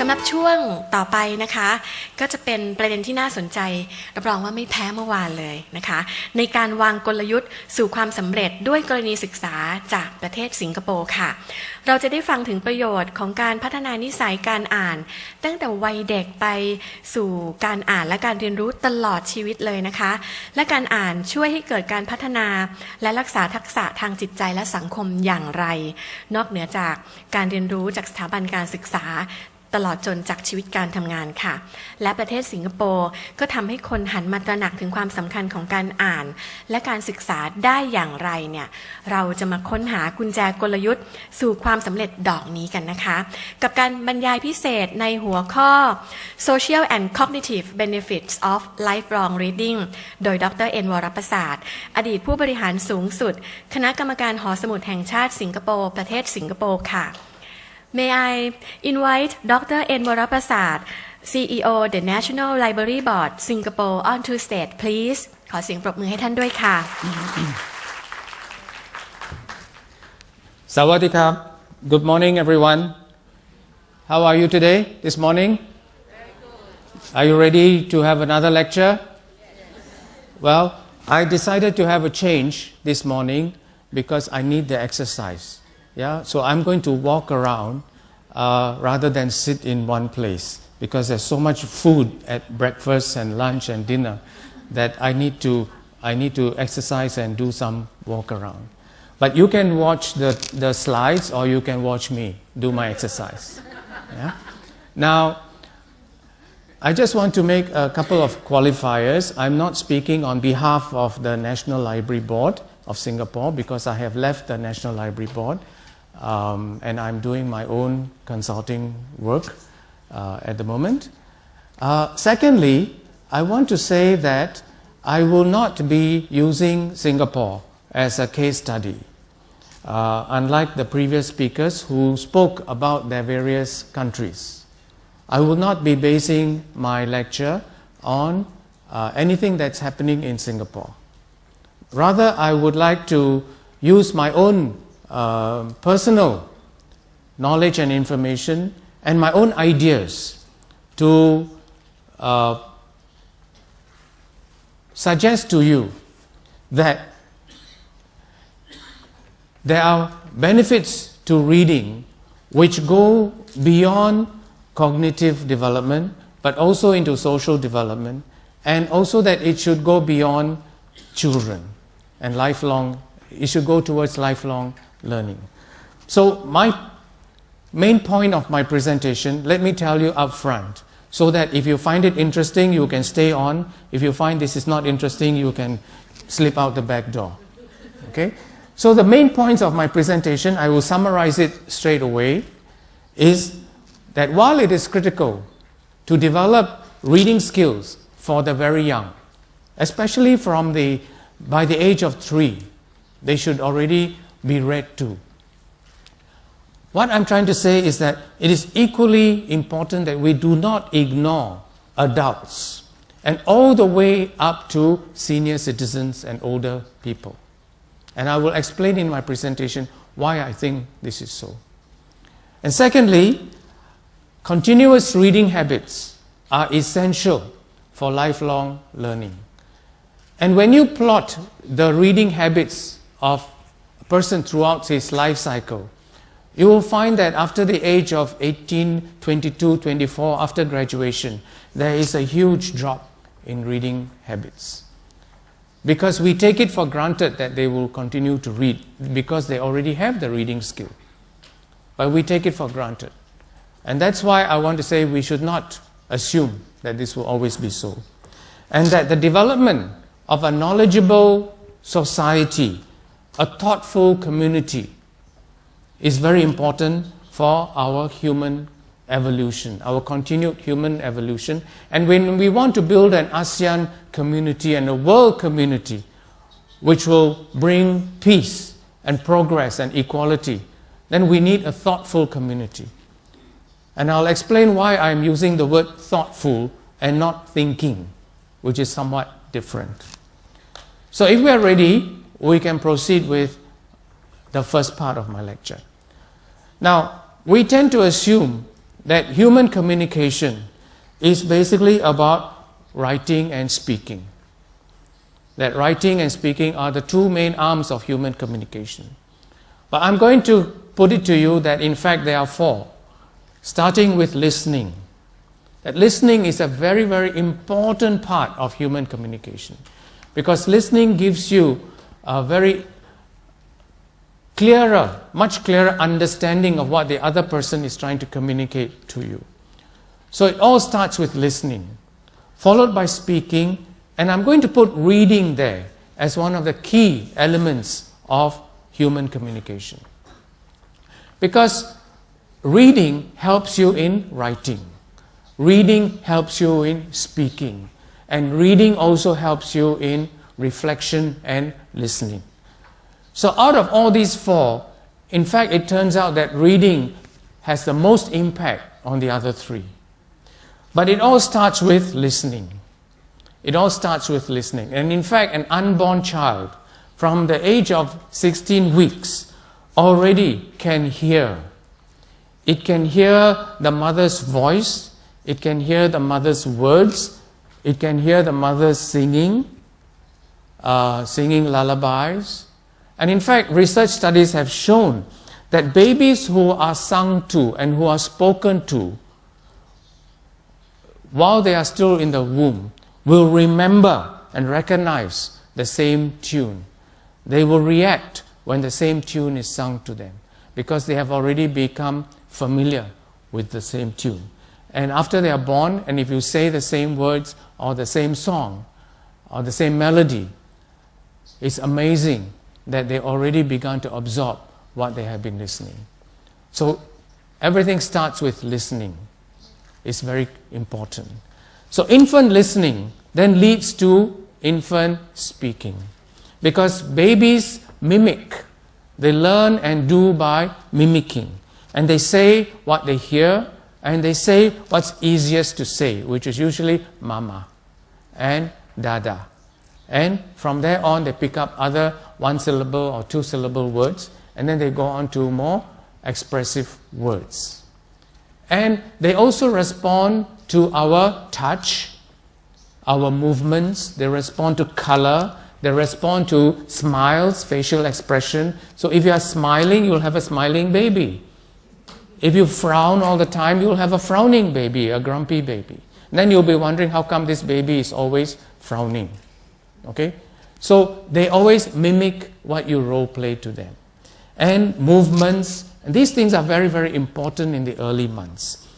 ำหรับช่วงต่อไปนะคะก็จะเป็นประเด็นที่น่าสนใจรับรองว่าไม่แพ้เมื่อวานเลยนะคะในการวางกลยุทธ์สู่ความสำเร็จด้วยกรณีศึกษาจากประเทศสิงคโปร์ค่ะเราจะได้ฟังถึงประโยชน์ของการพัฒนานิสัยการอ่านตั้งแต่วัยเด็กไปสู่การอ่านและการเรียนรู้ตลอดชีวิตเลยนะคะและการอ่านช่วยให้เกิดการพัฒนาและรักษาทักษะทางจิตใจและสังคมอย่างไรนอกเหนือจากการเรียนรู้จากสถาบันการศึกษาตลอดจนจากชีวิตการทำงานค่ะและประเทศสิงคโปร์ก็ทำให้คนหันมาตระหนักถึงความสำคัญของการอ่านและการศึกษาได้อย่างไรเนี่ยเราจะมาค้นหากุญแจกลยุทธ์สู่ความสำเร็จดอกนี้กันนะคะกับการบรรยายพิเศษในหัวข้อ Social and Cognitive Benefits of Lifelong Reading โดยดร.เอ็น วรประสาทอดีตผู้บริหารสูงสุดคณะกรรมการหอสมุดแห่งชาติสิงคโปร์ประเทศสิงคโปร์ค่ะ May I invite Dr. N. Varaprasad, CEO, the National Library Board, Singapore, onto stage, please. ขอเสียงปรบมือให้ท่านด้วยค่ะ สวัสดีครับ Good morning, everyone. How are you today, this morning? Very good. Are you ready to have another lecture? Yes. Well, I decided to have a change this morning because I need the exercise. Yeah, so I'm going to walk around rather than sit in one place because there's so much food at breakfast and lunch and dinner that I need to exercise and do some walk around. But you can watch the slides or you can watch me do my exercise. Yeah? Now, I just want to make a couple of qualifiers. I'm not speaking on behalf of the National Library Board of Singapore because I have left the National Library Board. And I'm doing my own consulting work at the moment. Secondly, I want to say that I will not be using Singapore as a case study, unlike the previous speakers who spoke about their various countries. I will not be basing my lecture on anything that's happening in Singapore. Rather, I would like to use my own personal knowledge and information and my own ideas to suggest to you that there are benefits to reading which go beyond cognitive development but also into social development, and also that it should go beyond children and it should go towards lifelong learning. So my main point of my presentation, let me tell you up front, so that if you find it interesting, you can stay on. If you find this is not interesting, you can slip out the back door. Okay? So the main points of my presentation, I will summarize it straight away, is that while it is critical to develop reading skills for the very young, especially by the age of 3, they should already be read to. What I'm trying to say is that it is equally important that we do not ignore adults and all the way up to senior citizens and older people. And I will explain in my presentation why I think this is so. And secondly, continuous reading habits are essential for lifelong learning. And when you plot the reading habits of a person throughout his life cycle, you will find that after the age of 18, 22, 24, after graduation, there is a huge drop in reading habits. Because we take it for granted that they will continue to read because they already have the reading skill. But we take it for granted. And that's why I want to say we should not assume that this will always be so. And that the development of a knowledgeable society, a thoughtful community, is very important for our human evolution, our continued human evolution. And when we want to build an ASEAN community and a world community which will bring peace and progress and equality, then we need a thoughtful community. And I'll explain why I'm using the word thoughtful and not thinking, which is somewhat different. So if we are ready, we can proceed with the first part of my lecture. Now, we tend to assume that human communication is basically about writing and speaking. That writing and speaking are the two main arms of human communication. But I'm going to put it to you that in fact there are four, starting with listening. That listening is a very, very important part of human communication, because listening gives you a very clearer, much clearer understanding of what the other person is trying to communicate to you. So it all starts with listening, followed by speaking, and I'm going to put reading there as one of the key elements of human communication. Because reading helps you in writing, reading helps you in speaking, and reading also helps you in reflection and listening. So out of all these four, in fact it turns out that reading has the most impact on the other three. But it all starts with listening. It all starts with listening. And in fact, an unborn child from the age of 16 weeks already can hear. It can hear the mother's voice, it can hear the mother's words, it can hear the mother singing lullabies. And in fact, research studies have shown that babies who are sung to and who are spoken to while they are still in the womb will remember and recognize the same tune. They will react when the same tune is sung to them, because they have already become familiar with the same tune. And after they are born, and if you say the same words or the same song or the same melody, it's amazing that they already begun to absorb what they have been listening. So everything starts with listening. It's very important. So infant listening then leads to infant speaking, because babies mimic. They learn and do by mimicking, and they say what they hear, and they say what's easiest to say, which is usually mama and dada. And from there on they pick up other one-syllable or two-syllable words, and then they go on to more expressive words. And they also respond to our touch, our movements, they respond to color, they respond to smiles, facial expression. So if you are smiling, you'll have a smiling baby. If you frown all the time, you'll have a frowning baby, a grumpy baby. And then you'll be wondering how come this baby is always frowning. Okay? So they always mimic what you role play to them. And movements, and these things are very, very important in the early months.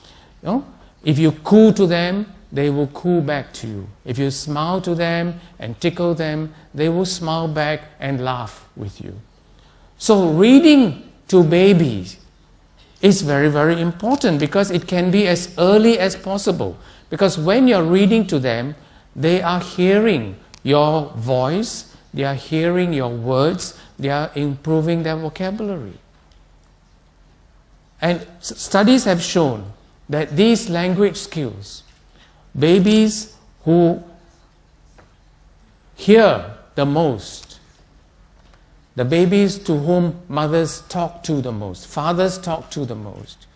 You know? If you coo to them, they will coo back to you. If you smile to them and tickle them, they will smile back and laugh with you. So reading to babies is very, very important, because it can be as early as possible. Because when you're reading to them, they are hearing your voice, they are hearing your words, they are improving their vocabulary. And studies have shown that these language skills, babies who hear the most, the babies to whom mothers talk to the most, fathers talk to the most,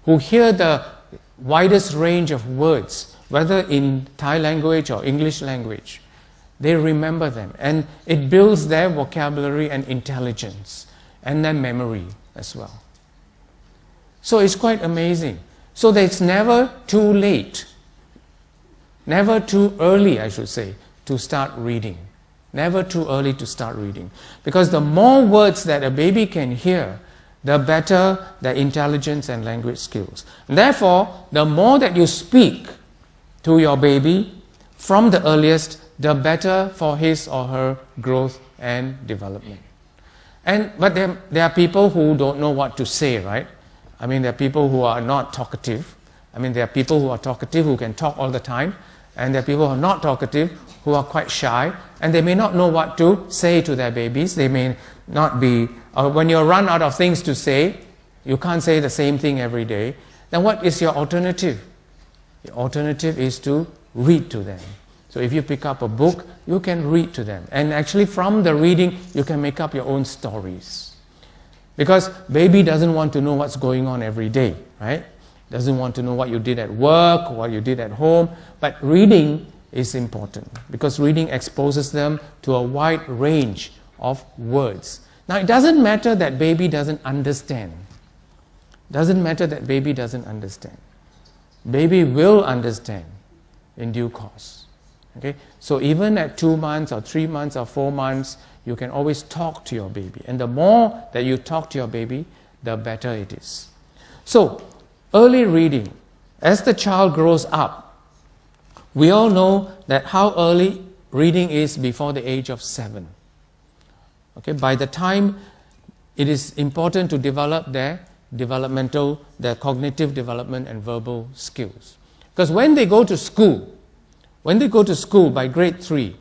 who hear the widest range of words, whether in Thai language or English language, they remember them, and it builds their vocabulary and intelligence and their memory as well. So it's quite amazing. So that it's never too late, never too early, I should say, to start reading. Never too early to start reading. Because the more words that a baby can hear, the better their intelligence and language skills. And therefore, the more that you speak to your baby from the earliest, the better for his or her growth and development. But there are people who don't know what to say, right? I mean, there are people who are not talkative. I mean, there are people who are talkative who can talk all the time, and there are people who are not talkative who are quite shy, and they may not know what to say to their babies. They may not be, when you run out of things to say, you can't say the same thing every day, then what is your alternative? The alternative is to read to them. So if you pick up a book, you can read to them. And actually from the reading, you can make up your own stories. Because baby doesn't want to know what's going on every day, right? doesn't want to know what you did at work, what you did at home. But reading is important because reading exposes them to a wide range of words. Now, it doesn't matter that baby doesn't understand. Doesn't matter that baby doesn't understand. Baby will understand in due course. Okay? So even at 2 months or 3 months or 4 months, you can always talk to your baby. And the more that you talk to your baby, the better it is. So, early reading. As the child grows up, we all know that how early reading is before the age of 7. Okay? By the time it is important to develop their cognitive development and verbal skills. Because when they go to school by grade 3,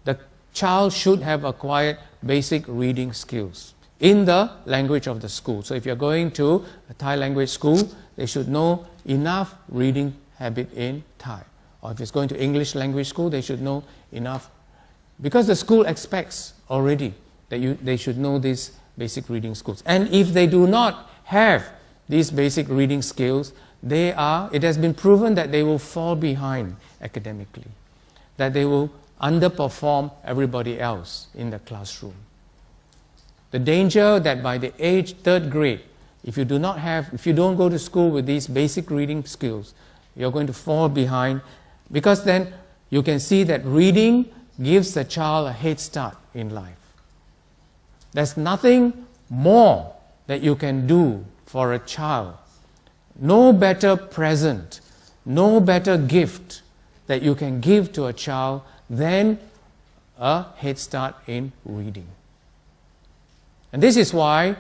the child should have acquired basic reading skills in the language of the school. So if you're going to a Thai language school, they should know enough reading habit in Thai. Or if it's going to English language school, they should know enough. Because the school expects already that they should know these basic reading skills. And if they do not have these basic reading skills, it has been proven that they will fall behind academically, that they will underperform everybody else in the classroom. The danger that by the age 3rd grade, if you don't go to school with these basic reading skills, you're going to fall behind, because then you can see that reading gives the child a head start in life. There's nothing more that you can do for a child. No better present, no better gift that you can give to a child than a head start in reading. And this is why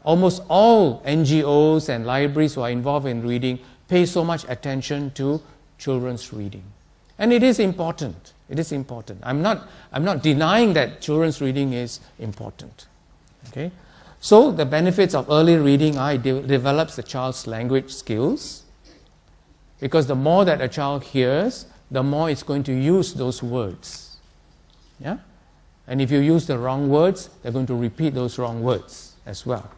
almost all NGOs and libraries who are involved in reading pay so much attention to children's reading. And it is important. It is important. I'm not denying that children's reading is important. Okay? So the benefits of early reading are it develops the child's language skills, because the more that a child hears, the more it's going to use those words. Yeah? And if you use the wrong words, they're going to repeat those wrong words as well.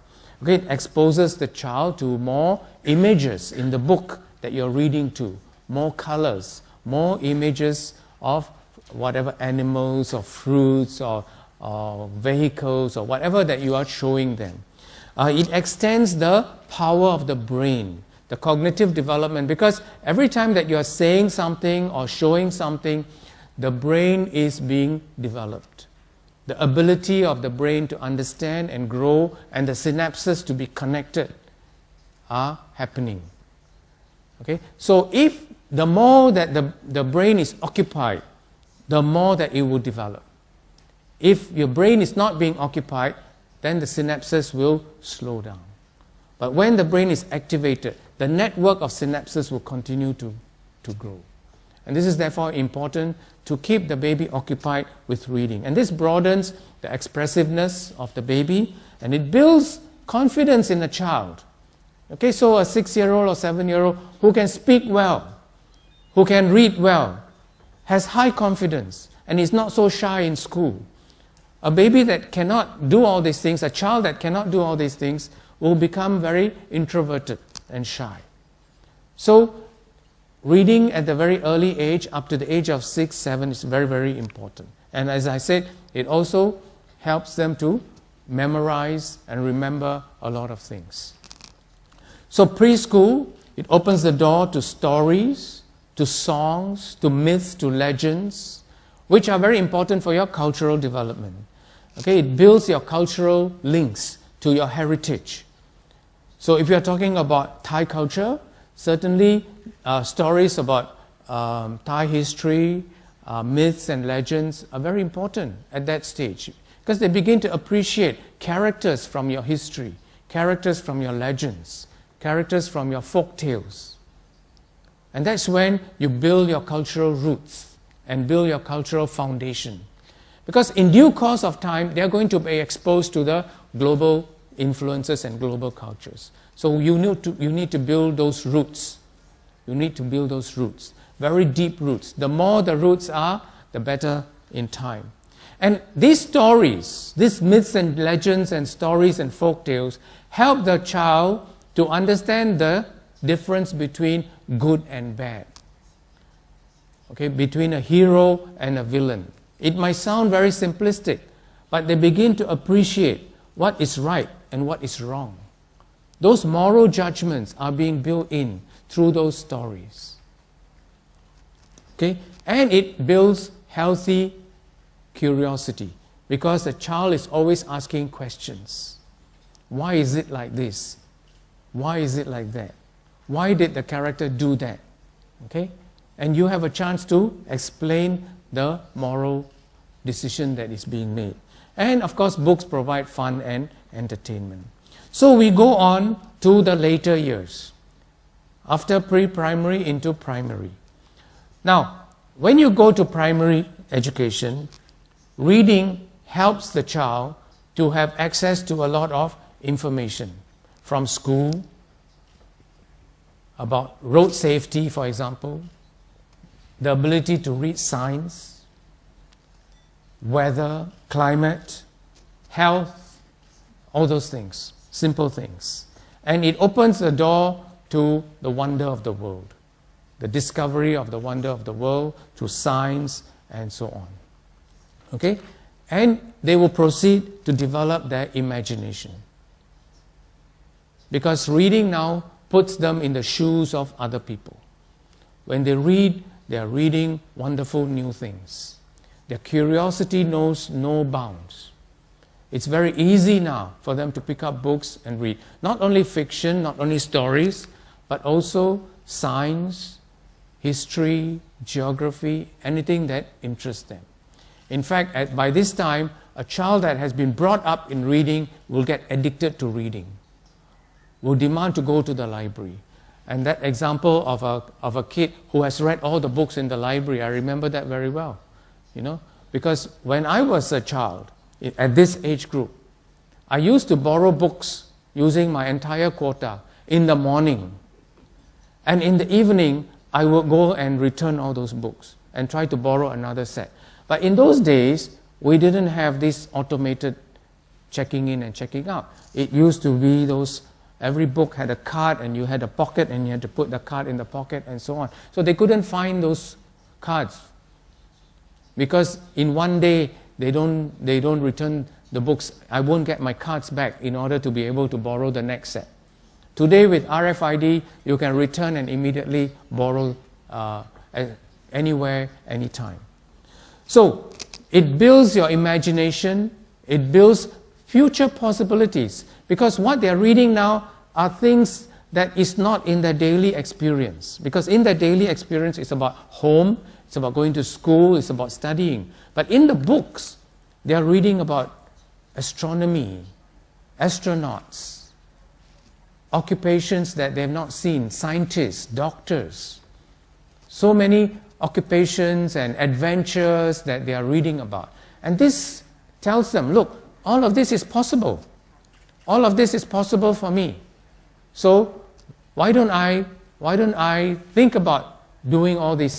Okay? It exposes the child to more images in the book that you're reading to, more colors, more images of whatever animals or fruits or vehicles or whatever that you are showing them. It extends the power of the brain, the cognitive development, because every time that you are saying something or showing something, the brain is being developed. The ability of the brain to understand and grow and the synapses to be connected are happening. Okay? So if the more that the brain is occupied, the more that it will develop. If your brain is not being occupied, then the synapses will slow down. But when the brain is activated, the network of synapses will continue to grow. And this is therefore important to keep the baby occupied with reading. And this broadens the expressiveness of the baby, and it builds confidence in the child. Okay, so a 6-year-old or 7-year-old who can speak well, who can read well, has high confidence, and is not so shy in school. A baby that cannot do all these things, a child that cannot do all these things, will become very introverted and shy. So, reading at the very early age, up to the age of 6, 7, is very, very important. And as I said, it also helps them to memorize and remember a lot of things. So preschool, it opens the door to stories, to songs, to myths, to legends, which are very important for your cultural development. Okay, it builds your cultural links to your heritage. So if you're talking about Thai culture, certainly stories about Thai history, myths and legends are very important at that stage, because they begin to appreciate characters from your history, characters from your legends, characters from your folk tales. And that's when you build your cultural roots and build your cultural foundation. Because in due course of time, they're going to be exposed to the global influences and global cultures. So you need to build those roots. You need to build those roots, very deep roots. The more the roots are, the better in time. And these stories, these myths and legends and stories and folk tales help the child to understand the difference between good and bad. Okay, between a hero and a villain. It might sound very simplistic, but they begin to appreciate what is right and what is wrong. Those moral judgments are being built in through those stories. Okay? And it builds healthy curiosity because the child is always asking questions. Why is it like this? Why is it like that? Why did the character do that? Okay? And you have a chance to explain the moral decision that is being made. And of course, books provide fun and entertainment. So we go on to the later years, after pre-primary into primary. Now, when you go to primary education, reading helps the child to have access to a lot of information from school, about road safety, for example, the ability to read science, weather, climate, health, all those things, simple things. And it opens the door to the wonder of the world, the discovery of the wonder of the world through science and so on. Okay? And they will proceed to develop their imagination. Because reading now puts them in the shoes of other people. When they read, they are reading wonderful new things. Their curiosity knows no bounds. It's very easy now for them to pick up books and read. Not only fiction, not only stories, but also science, history, geography, anything that interests them. In fact, by this time, a child that has been brought up in reading will get addicted to reading, will demand to go to the library. And that example of a kid who has read all the books in the library, I remember that very well, because when I was a child, at this age group, I used to borrow books using my entire quota in the morning. And in the evening, I would go and return all those books and try to borrow another set. But in those days, we didn't have this automated checking in and checking out. It used to be every book had a card and you had a pocket and you had to put the card in the pocket and so on. So they couldn't find those cards because in one day they don't return the books. I won't get my cards back in order to be able to borrow the next set. Today with RFID, you can return and immediately borrow anywhere, anytime. So it builds your imagination, it builds future possibilities, because what they are reading now are things that is not in their daily experience. Because in their daily experience, it's about home, it's about going to school, it's about studying. But in the books, they are reading about astronomy, astronauts, occupations that they have not seen, scientists, doctors. So many occupations and adventures that they are reading about. And this tells them, look, all of this is possible. All of this is possible for me. So why don't I think about doing all this